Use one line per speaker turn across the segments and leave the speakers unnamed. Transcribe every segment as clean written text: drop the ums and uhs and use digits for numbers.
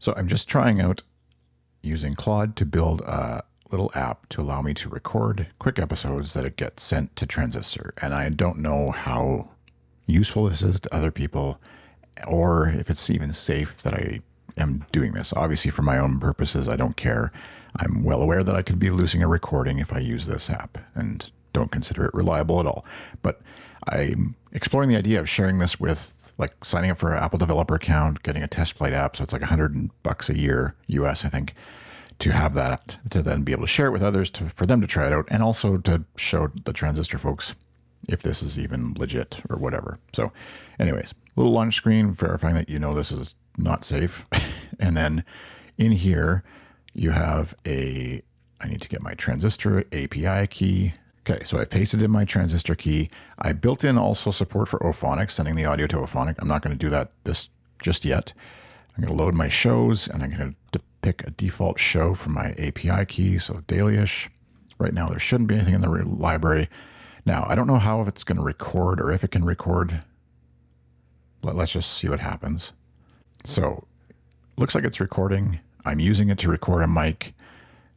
So I'm just trying out using Claude to build a little app to allow me to record quick episodes that it gets sent to Transistor. And I don't know how useful this is to other people or if it's even safe that I am doing this. Obviously, for my own purposes, I don't care. I'm well aware that I could be losing a recording if I use this app and don't consider it reliable at all. But I'm exploring the idea of sharing this with, like, signing up for an Apple developer account, getting a TestFlight app. So it's like $100 a year US, I think, to have that, to then be able to share it with others, for them to try it out, and also to show the Transistor folks if this is even legit or whatever. So anyways, little launch screen verifying that this is not safe. And then in here, you have I need to get my Transistor API key. Okay, so I pasted in my Transistor key. I built in also support for Ophonic, sending the audio to Ophonic. I'm not going to do this just yet. I'm going to load my shows, and I'm going to pick a default show from my API key, so dailyish. Right now, there shouldn't be anything in the library. Now, I don't know how it's going to record or if it can record. Let's just see what happens. So, looks like it's recording. I'm using it to record a mic.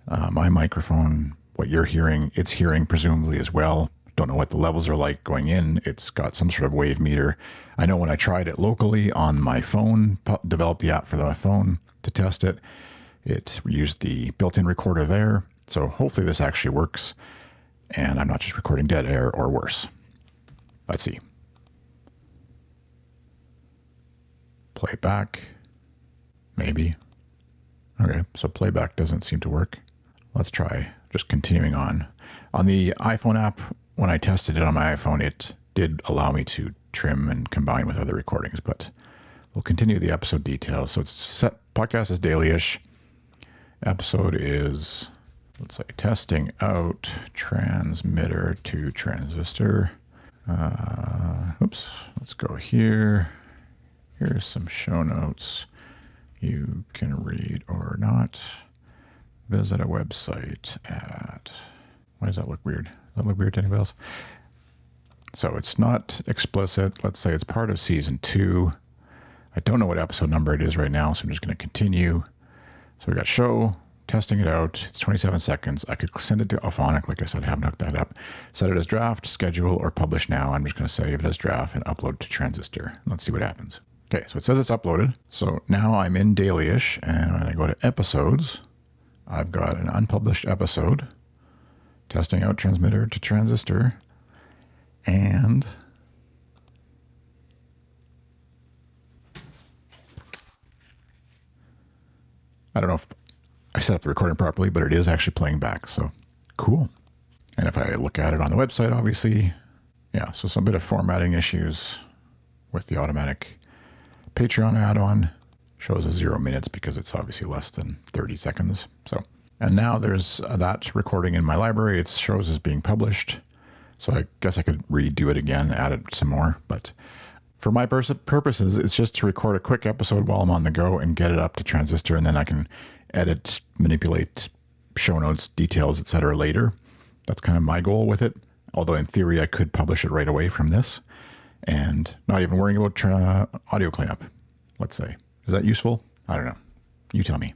My microphone, what you're hearing, it's hearing presumably as well. Don't know what the levels are like going in. It's got some sort of wave meter. I know when I tried it locally on my phone, developed the app for my phone to test it, it used the built-in recorder there. So hopefully this actually works. And I'm not just recording dead air or worse. Let's see. Play back. Maybe. Okay, so playback doesn't seem to work. Let's try just continuing on. On the iPhone app, when I tested it on my iPhone, it did allow me to trim and combine with other recordings, but we'll continue the episode details. So it's set, podcast is dailyish. Episode is, let's say, testing out transmitter to transistor. Oops, let's go here. Here's some show notes you can read or not. Visit a website at, why does that look weird? Does that look weird to anybody else? So it's not explicit. Let's say it's part of season 2. I don't know what episode number it is right now, so I'm just going to continue. So we got show, testing it out. It's 27 seconds. I could send it to Ophonic. Like I said, I haven't hooked that up. Set it as draft, schedule, or publish now. I'm just going to save it as draft and upload to Transistor. Let's see what happens. Okay, so it says it's uploaded. So now I'm in dailyish, and when I go to episodes, I've got an unpublished episode, testing out transmitter to transistor, and I don't know if I set up the recording properly, but it is actually playing back, so cool. And if I look at it on the website, obviously, yeah, so some bit of formatting issues with the automatic Patreon add-on. Shows as 0 minutes because it's obviously less than 30 seconds. So, and now there's that recording in my library. It shows as being published. So I guess I could redo it again, add it some more. But for my purposes, it's just to record a quick episode while I'm on the go and get it up to Transistor. And then I can edit, manipulate show notes, details, etc. later. That's kind of my goal with it. Although in theory, I could publish it right away from this and not even worrying about audio cleanup, let's say. Is that useful? I don't know. You tell me.